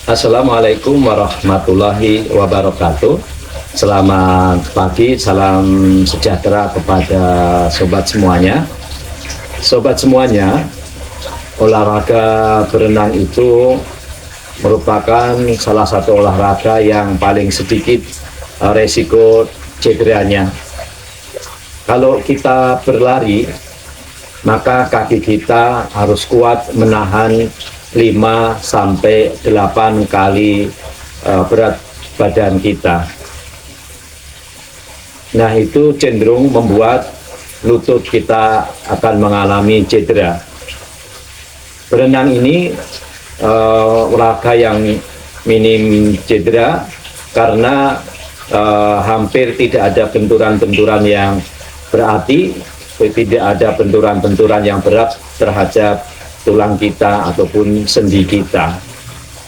Assalamualaikum warahmatullahi wabarakatuh. Selamat pagi, salam sejahtera kepada sobat semuanya. Sobat semuanya, olahraga berenang itu merupakan salah satu olahraga yang paling sedikit resiko cederanya. Kalau kita berlari, maka kaki kita harus kuat menahan 5 sampai 8 kali berat badan kita. Nah, itu cenderung membuat lutut kita akan mengalami cedera. Berenang ini olahraga yang minim cedera karena hampir tidak ada benturan-benturan yang berarti, tidak ada benturan-benturan yang berat terhadap tulang kita ataupun sendi kita.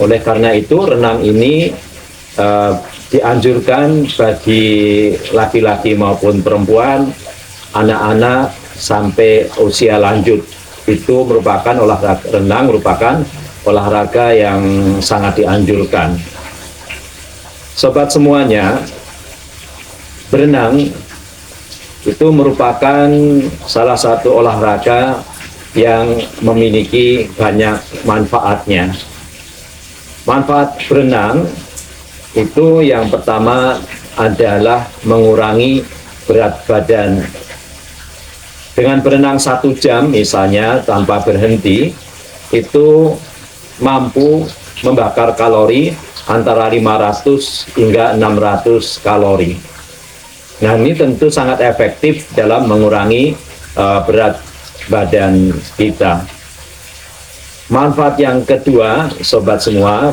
Oleh karena itu, renang ini dianjurkan bagi laki-laki maupun perempuan, anak-anak sampai usia lanjut. Itu merupakan olahraga renang, merupakan olahraga yang sangat dianjurkan. Sobat semuanya, berenang itu merupakan salah satu olahraga yang memiliki banyak manfaatnya. Manfaat berenang itu yang pertama adalah mengurangi berat badan. Dengan berenang 1 jam misalnya tanpa berhenti, itu mampu membakar kalori antara 500 hingga 600 kalori. Nah, ini tentu sangat efektif dalam mengurangi berat badan kita. Manfaat yang kedua, sobat semua,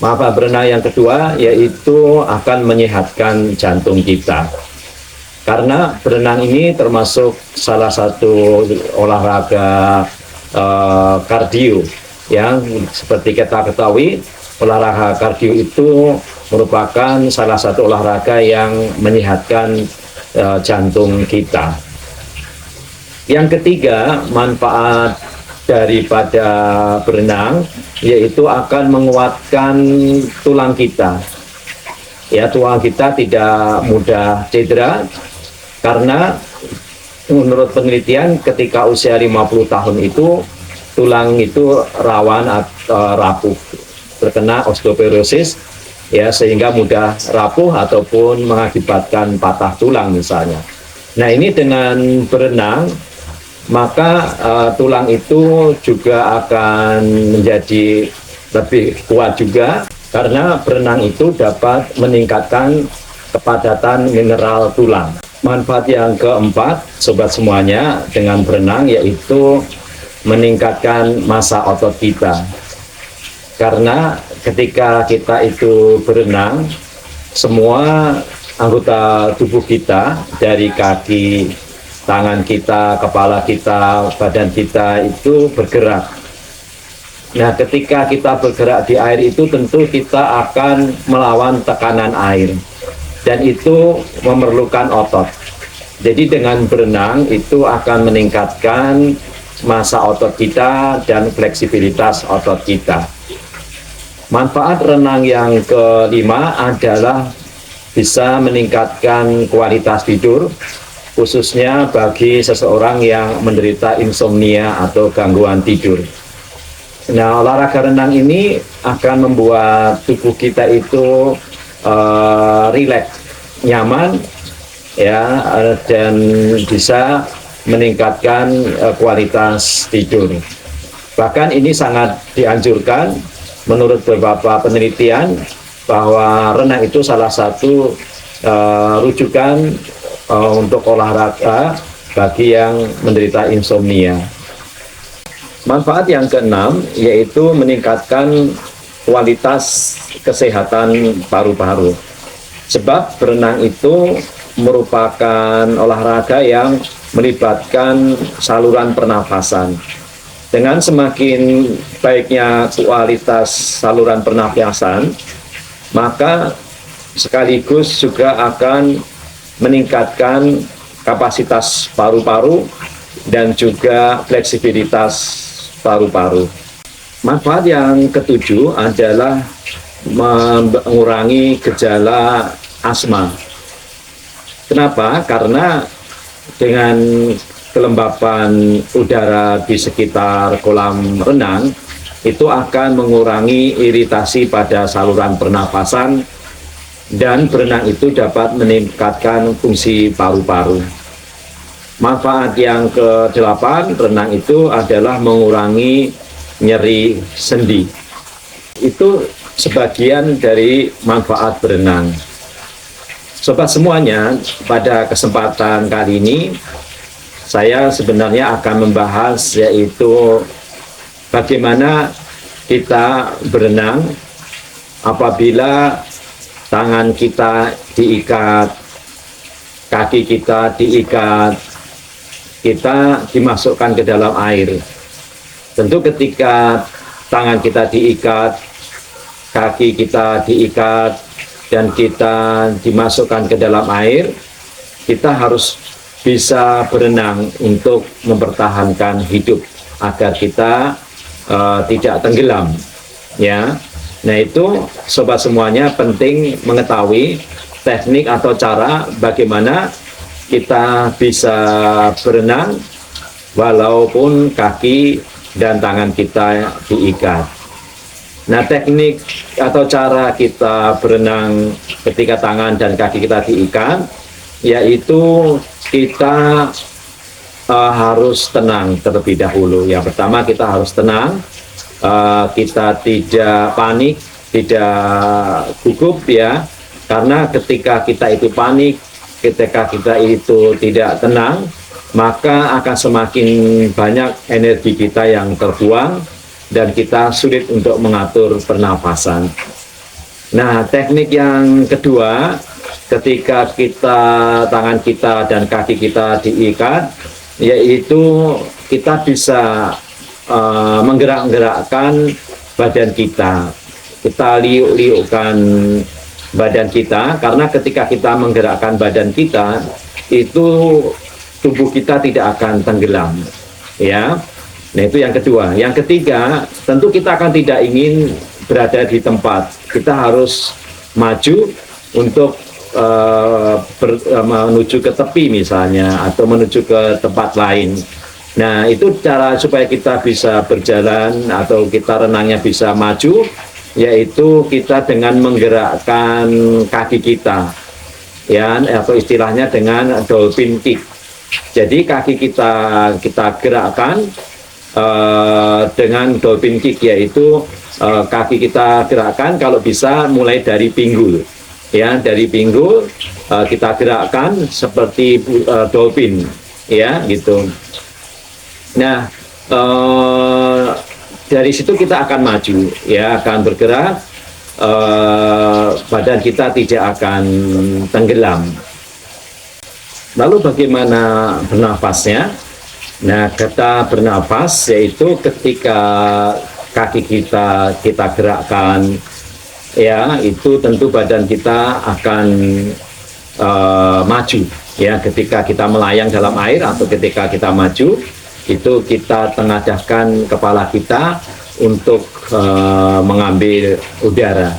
manfaat berenang yang kedua yaitu akan menyehatkan jantung kita. Karena berenang ini termasuk salah satu olahraga kardio yang seperti kita ketahui, olahraga kardio itu merupakan salah satu olahraga yang menyehatkan jantung kita. Yang ketiga, manfaat daripada berenang yaitu akan menguatkan tulang kita. Ya, tulang kita tidak mudah cedera karena menurut penelitian ketika usia 50 tahun itu tulang itu rawan atau rapuh, terkena osteoporosis, ya, sehingga mudah rapuh ataupun mengakibatkan patah tulang misalnya. Nah, ini dengan berenang maka tulang itu juga akan menjadi lebih kuat juga, karena berenang itu dapat meningkatkan kepadatan mineral tulang. Manfaat yang keempat, sobat semuanya, dengan berenang yaitu meningkatkan massa otot kita. Karena ketika kita itu berenang, semua anggota tubuh kita dari kaki, tangan kita, kepala kita, badan kita itu bergerak. Nah, ketika kita bergerak di air itu tentu kita akan melawan tekanan air. Dan itu memerlukan otot. Jadi dengan berenang itu akan meningkatkan massa otot kita dan fleksibilitas otot kita. Manfaat renang yang kelima adalah bisa meningkatkan kualitas tidur, khususnya bagi seseorang yang menderita insomnia atau gangguan tidur. Nah, olahraga renang ini akan membuat tubuh kita itu rileks, nyaman, ya, dan bisa meningkatkan kualitas tidur. Bahkan ini sangat dianjurkan menurut beberapa penelitian bahwa renang itu salah satu rujukan untuk olahraga bagi yang menderita insomnia. Manfaat yang keenam yaitu meningkatkan kualitas kesehatan paru-paru. Sebab berenang itu merupakan olahraga yang melibatkan saluran pernafasan. Dengan semakin baiknya kualitas saluran pernafasan, maka sekaligus juga akan meningkatkan kapasitas paru-paru dan juga fleksibilitas paru-paru. Manfaat yang ketujuh adalah mengurangi gejala asma. Kenapa? Karena dengan kelembapan udara di sekitar kolam renang itu akan mengurangi iritasi pada saluran pernapasan, dan berenang itu dapat meningkatkan fungsi paru-paru. Manfaat yang ke-8 renang itu adalah mengurangi nyeri sendi. Itu sebagian dari manfaat berenang. Sobat semuanya, pada kesempatan kali ini saya sebenarnya akan membahas yaitu bagaimana kita berenang apabila tangan kita diikat, kaki kita diikat, kita dimasukkan ke dalam air. Tentu ketika tangan kita diikat, kaki kita diikat, dan kita dimasukkan ke dalam air, kita harus bisa berenang untuk mempertahankan hidup agar kita tidak tenggelam, ya. Nah itu sobat semuanya penting mengetahui teknik atau cara bagaimana kita bisa berenang walaupun kaki dan tangan kita diikat. Nah, teknik atau cara kita berenang ketika tangan dan kaki kita diikat, yaitu kita harus tenang terlebih dahulu. Yang pertama kita harus tenang, kita tidak panik, tidak gugup ya, karena ketika kita itu panik, ketika kita itu tidak tenang, maka akan semakin banyak energi kita yang terbuang dan kita sulit untuk mengatur pernapasan. Nah, teknik yang kedua, ketika tangan kita dan kaki kita diikat, yaitu kita bisa menggerak-gerakkan badan kita. Kita liuk-liukkan badan kita, karena ketika kita menggerakkan badan kita, itu tubuh kita tidak akan tenggelam, ya. Nah itu yang kedua. Yang ketiga, tentu kita akan tidak ingin berada di tempat. Kita harus maju untuk menuju ke tepi misalnya, atau menuju ke tempat lain. Nah itu cara supaya kita bisa berjalan atau kita renangnya bisa maju, yaitu kita dengan menggerakkan kaki kita, ya, atau istilahnya dengan dolphin kick. Jadi kaki kita gerakkan dengan dolphin kick, yaitu kaki kita gerakkan kalau bisa mulai dari pinggul, ya, dari pinggul kita gerakkan seperti dolphin, ya, gitu. Nah dari situ kita akan maju, ya, akan bergerak, badan kita tidak akan tenggelam. Lalu bagaimana bernafasnya? Nah, kita bernafas yaitu ketika kaki kita gerakkan, ya, itu tentu badan kita akan maju, ya, ketika kita melayang dalam air atau ketika kita maju, itu kita tengadahkan kepala kita untuk mengambil udara.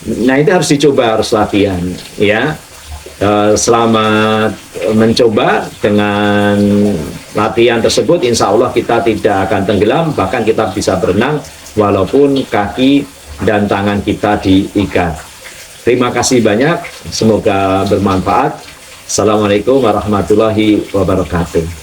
Nah itu harus dicoba, harus latihan, ya. Selamat mencoba. Dengan latihan tersebut insya Allah kita tidak akan tenggelam, bahkan kita bisa berenang walaupun kaki dan tangan kita diikat. Terima kasih banyak, semoga bermanfaat. Assalamualaikum warahmatullahi wabarakatuh.